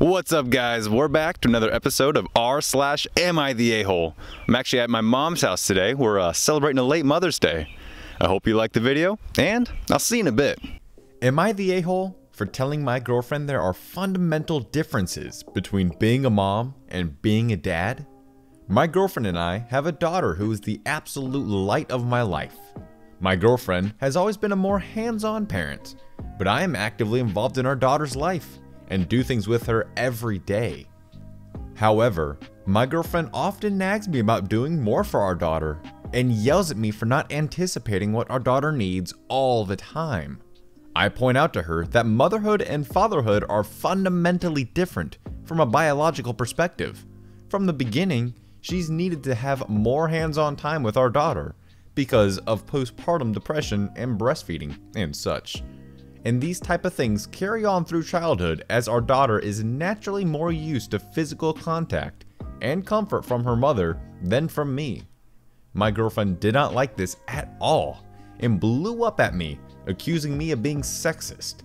What's up, guys? We're back to another episode of r/Am I the A-Hole? I'm actually at my mom's house today. We're celebrating a late Mother's Day. I hope you liked the video, and I'll see you in a bit. Am I the a-hole for telling my girlfriend there are fundamental differences between being a mom and being a dad? My girlfriend and I have a daughter who is the absolute light of my life. My girlfriend has always been a more hands-on parent, but I am actively involved in our daughter's life and do things with her every day. However, my girlfriend often nags me about doing more for our daughter and yells at me for not anticipating what our daughter needs all the time. I point out to her that motherhood and fatherhood are fundamentally different from a biological perspective. From the beginning, she's needed to have more hands-on time with our daughter because of postpartum depression and breastfeeding and such. And these type of things carry on through childhood as our daughter is naturally more used to physical contact and comfort from her mother than from me. My girlfriend did not like this at all and blew up at me, accusing me of being sexist.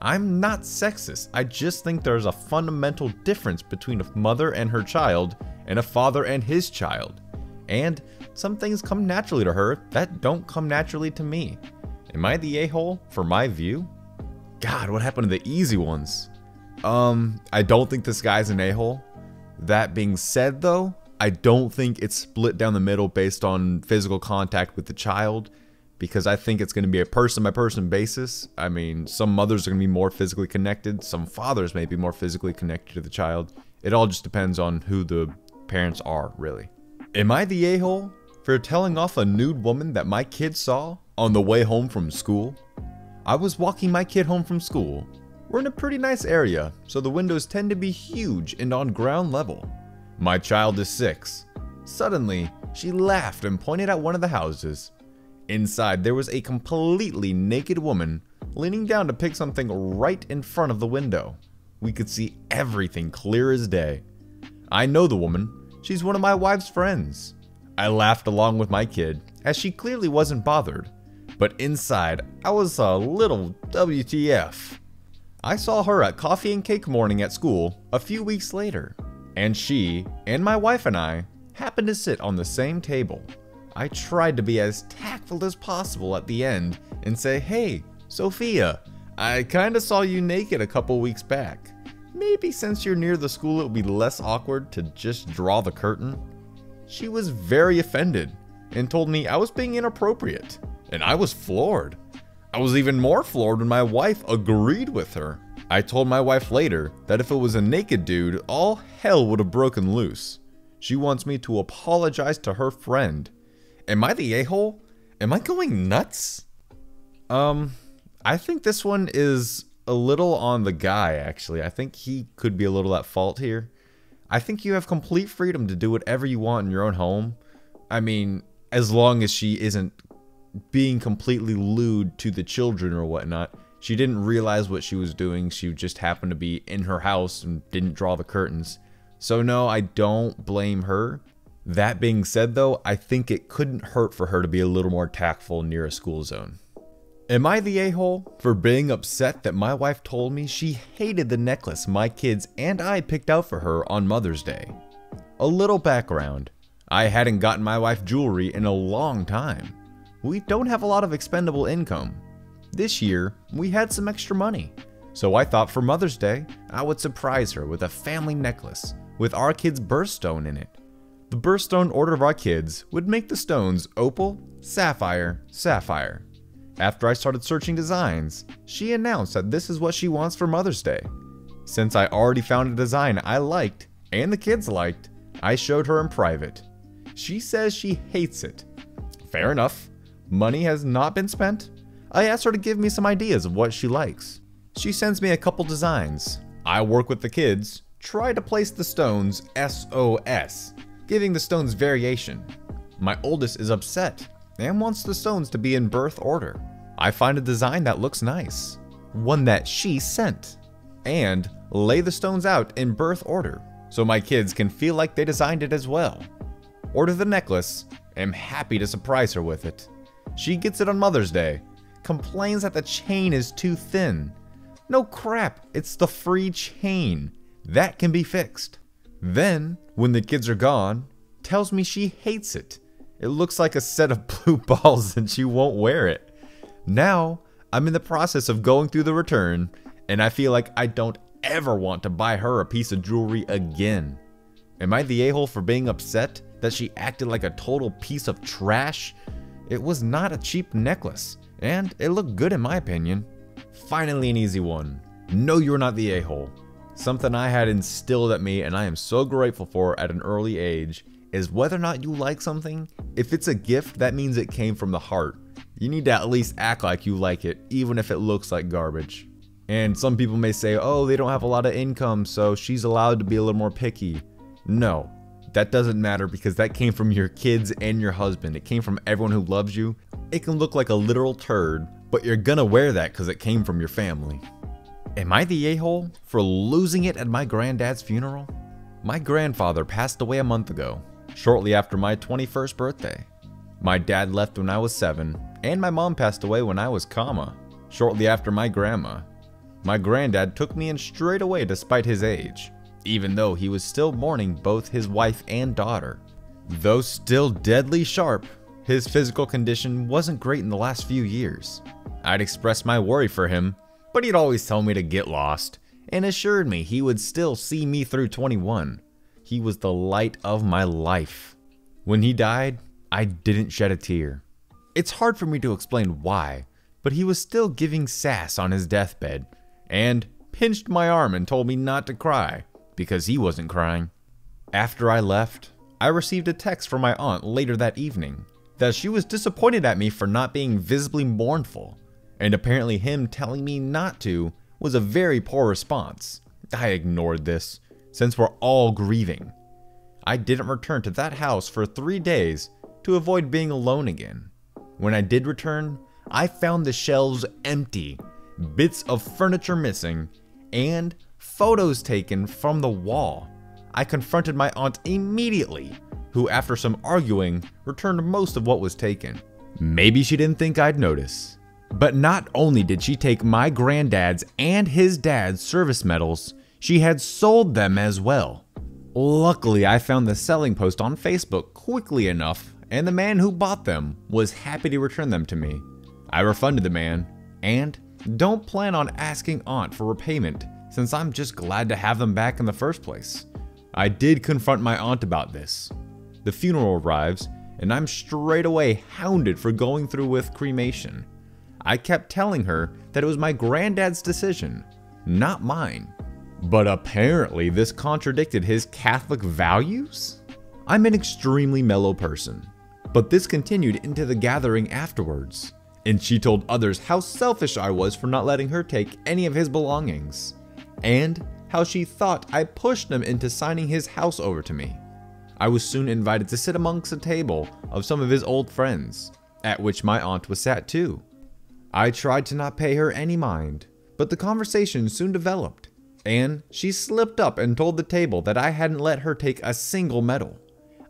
I'm not sexist, I just think there's a fundamental difference between a mother and her child and a father and his child. And some things come naturally to her that don't come naturally to me. Am I the a-hole for my view? God, what happened to the easy ones? I don't think this guy's an a-hole. That being said though, I don't think it's split down the middle based on physical contact with the child, because I think it's going to be a person-by-person basis. I mean, some mothers are going to be more physically connected, some fathers may be more physically connected to the child. It all just depends on who the parents are, really. Am I the a-hole for telling off a nude woman that my kid saw on the way home from school? I was walking my kid home from school. We're in a pretty nice area, so the windows tend to be huge and on ground level. My child is 6. Suddenly, she laughed and pointed at one of the houses. Inside, there was a completely naked woman leaning down to pick something right in front of the window. We could see everything clear as day. I know the woman. She's one of my wife's friends. I laughed along with my kid, as she clearly wasn't bothered. But inside, I was a little WTF. I saw her at coffee and cake morning at school a few weeks later, and she and my wife and I happened to sit on the same table. I tried to be as tactful as possible at the end and say, "Hey, Sophia, I kinda saw you naked a couple weeks back. Maybe since you're near the school it would be less awkward to just draw the curtain." She was very offended and told me I was being inappropriate, and I was floored. I was even more floored when my wife agreed with her. I told my wife later that if it was a naked dude, all hell would have broken loose. She wants me to apologize to her friend. Am I the a-hole? Am I going nuts? I think this one is a little on the guy, actually. I think he could be a little at fault here. I think you have complete freedom to do whatever you want in your own home. I mean, as long as she isn't being completely lewd to the children or whatnot. She didn't realize what she was doing. She just happened to be in her house and didn't draw the curtains. So no, I don't blame her. That being said though, I think it couldn't hurt for her to be a little more tactful near a school zone. Am I the a-hole for being upset that my wife told me she hated the necklace my kids and I picked out for her on Mother's Day? A little background. I hadn't gotten my wife jewelry in a long time. We don't have a lot of expendable income. This year, we had some extra money. So I thought for Mother's Day, I would surprise her with a family necklace with our kids' birthstone in it. The birthstone order of our kids would make the stones opal, sapphire, sapphire. After I started searching designs, she announced that this is what she wants for Mother's Day. Since I already found a design I liked and the kids liked, I showed her in private. She says she hates it. Fair enough. Money has not been spent. I asked her to give me some ideas of what she likes. She sends me a couple designs. I work with the kids, try to place the stones SOS, giving the stones variation. My oldest is upset and wants the stones to be in birth order. I find a design that looks nice, one that she sent, and lay the stones out in birth order so my kids can feel like they designed it as well. Order the necklace, am happy to surprise her with it. She gets it on Mother's Day, complains that the chain is too thin. No crap, it's the free chain. That can be fixed. Then, when the kids are gone, tells me she hates it. It looks like a set of blue balls and she won't wear it. Now, I'm in the process of going through the return, and I feel like I don't ever want to buy her a piece of jewelry again. Am I the a-hole for being upset that she acted like a total piece of trash? It was not a cheap necklace, and it looked good in my opinion. Finally, an easy one. No, you're not the a-hole. Something I had instilled at me and I am so grateful for at an early age is whether or not you like something, if it's a gift, that means it came from the heart. You need to at least act like you like it, even if it looks like garbage. And some people may say, oh, they don't have a lot of income, so she's allowed to be a little more picky. No, that doesn't matter because that came from your kids and your husband. It came from everyone who loves you. It can look like a literal turd, but you're gonna wear that because it came from your family. Am I the a-hole for losing it at my granddad's funeral? My grandfather passed away a month ago, shortly after my 21st birthday. My dad left when I was 7, and my mom passed away when I was shortly after my grandma. My granddad took me in straight away despite his age, even though he was still mourning both his wife and daughter. Though still deadly sharp, his physical condition wasn't great in the last few years. I'd expressed my worry for him, but he'd always tell me to get lost, and assured me he would still see me through 21. He was the light of my life. When he died, I didn't shed a tear. It's hard for me to explain why, but he was still giving sass on his deathbed, and pinched my arm and told me not to cry, because he wasn't crying. After I left, I received a text from my aunt later that evening, that she was disappointed at me for not being visibly mournful, and apparently him telling me not to was a very poor response. I ignored this, since we're all grieving. I didn't return to that house for 3 days to avoid being alone again. When I did return, I found the shelves empty, bits of furniture missing, and photos taken from the wall. I confronted my aunt immediately, who after some arguing, returned most of what was taken. Maybe she didn't think I'd notice. But not only did she take my granddad's and his dad's service medals, she had sold them as well. Luckily, I found the selling post on Facebook quickly enough, and the man who bought them was happy to return them to me. I refunded the man, and don't plan on asking Aunt for repayment since I'm just glad to have them back in the first place. I did confront my aunt about this. The funeral arrives, and I'm straight away hounded for going through with cremation. I kept telling her that it was my granddad's decision, not mine. But apparently this contradicted his Catholic values? I'm an extremely mellow person, but this continued into the gathering afterwards, and she told others how selfish I was for not letting her take any of his belongings, and how she thought I pushed him into signing his house over to me. I was soon invited to sit amongst a table of some of his old friends, at which my aunt was sat too. I tried to not pay her any mind, but the conversation soon developed, and she slipped up and told the table that I hadn't let her take a single medal.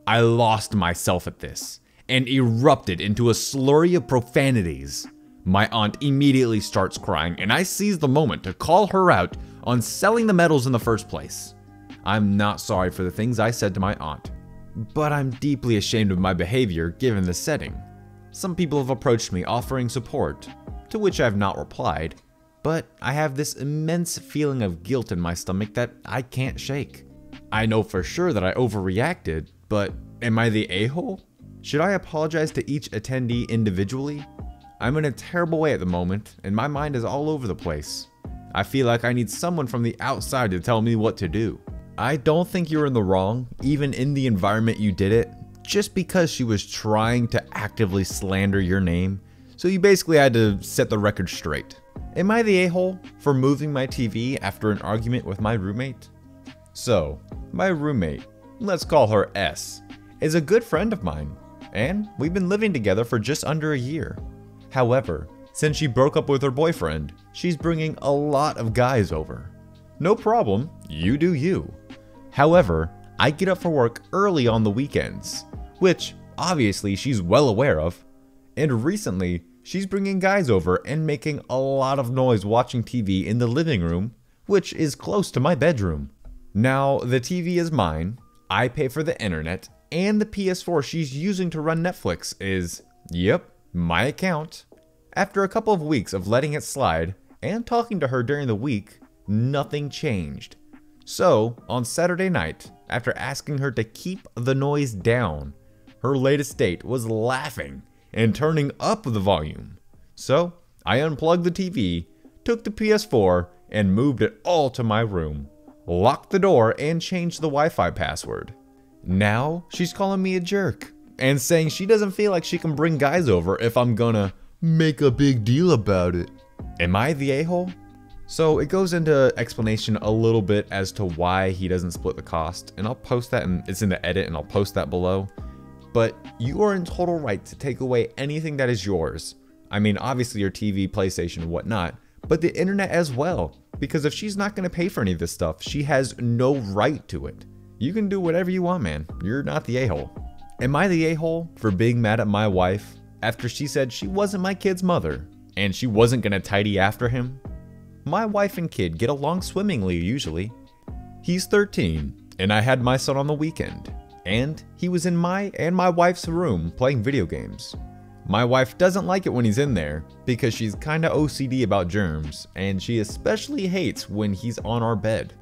I lost myself at this, and erupted into a slurry of profanities. My aunt immediately starts crying, and I seize the moment to call her out on selling the medals in the first place. I'm not sorry for the things I said to my aunt, but I'm deeply ashamed of my behavior given the setting. Some people have approached me offering support, to which I have not replied, but I have this immense feeling of guilt in my stomach that I can't shake. I know for sure that I overreacted, but am I the a-hole? Should I apologize to each attendee individually? I'm in a terrible way at the moment, and my mind is all over the place. I feel like I need someone from the outside to tell me what to do. I don't think you're in the wrong, even in the environment you did it, just because she was trying to actively slander your name. So you basically had to set the record straight. Am I the a-hole for moving my TV after an argument with my roommate? So, my roommate, let's call her S, is a good friend of mine, and we've been living together for just under a year. However, since she broke up with her boyfriend, she's bringing a lot of guys over. No problem, you do you. However, I get up for work early on the weekends, which obviously she's well aware of, and recently, she's bringing guys over and making a lot of noise watching TV in the living room, which is close to my bedroom. Now, the TV is mine, I pay for the internet, and the PS4 she's using to run Netflix is, yep, my account. After a couple of weeks of letting it slide and talking to her during the week, nothing changed. So, on Saturday night, after asking her to keep the noise down, her latest date was laughing and turning up the volume. So, I unplugged the TV, took the PS4, and moved it all to my room, locked the door, and changed the Wi-Fi password. Now, she's calling me a jerk and saying she doesn't feel like she can bring guys over if I'm gonna make a big deal about it. Am I the a-hole? So it goes into explanation a little bit as to why he doesn't split the cost, and I'll post that, and it's in the edit, and I'll post that below. But you are in total right to take away anything that is yours. I mean, obviously your TV, PlayStation, and whatnot, but the internet as well. Because if she's not going to pay for any of this stuff, she has no right to it. You can do whatever you want, man. You're not the a-hole. Am I the a-hole for being mad at my wife after she said she wasn't my kid's mother and she wasn't going to tidy after him? My wife and kid get along swimmingly usually. He's 13 and I had my son on the weekend, and he was in my and my wife's room playing video games. My wife doesn't like it when he's in there because she's kinda OCD about germs, and she especially hates when he's on our bed.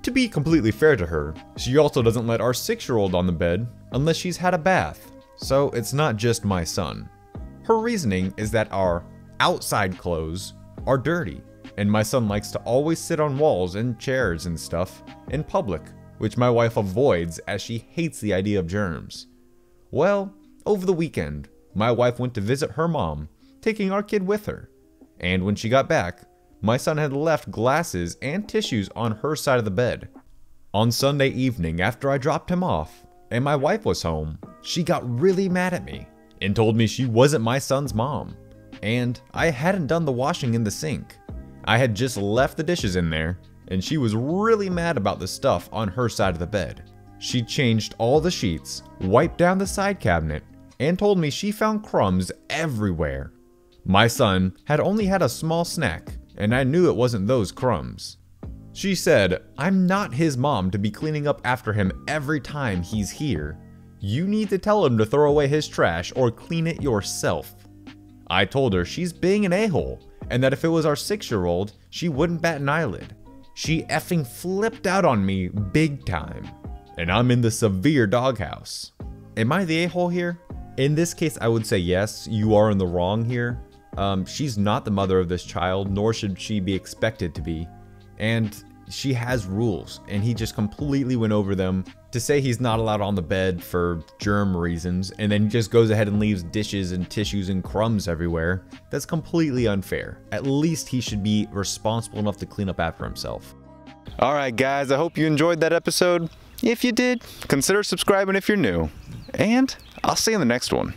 To be completely fair to her, she also doesn't let our 6-year-old on the bed unless she's had a bath, so it's not just my son. Her reasoning is that our outside clothes are dirty, and my son likes to always sit on walls and chairs and stuff in public, which my wife avoids as she hates the idea of germs. Well, over the weekend, my wife went to visit her mom, taking our kid with her. And when she got back, my son had left glasses and tissues on her side of the bed. On Sunday evening, after I dropped him off, and my wife was home, she got really mad at me and told me she wasn't my son's mom, and I hadn't done the washing in the sink. I had just left the dishes in there, and she was really mad about the stuff on her side of the bed. She changed all the sheets, wiped down the side cabinet, and told me she found crumbs everywhere. My son had only had a small snack, and I knew it wasn't those crumbs. She said, "I'm not his mom to be cleaning up after him every time he's here. You need to tell him to throw away his trash or clean it yourself." I told her she's being an a-hole, and that if it was our 6-year-old, she wouldn't bat an eyelid. She effing flipped out on me big time, and I'm in the severe doghouse. Am I the a-hole here? In this case, I would say yes, you are in the wrong here. She's not the mother of this child, nor should she be expected to be. And she has rules, and he just completely went over them to say he's not allowed on the bed for germ reasons, and then he just goes ahead and leaves dishes and tissues and crumbs everywhere. That's completely unfair. At least he should be responsible enough to clean up after himself. Alright guys, I hope you enjoyed that episode. If you did, consider subscribing if you're new. And I'll see you in the next one.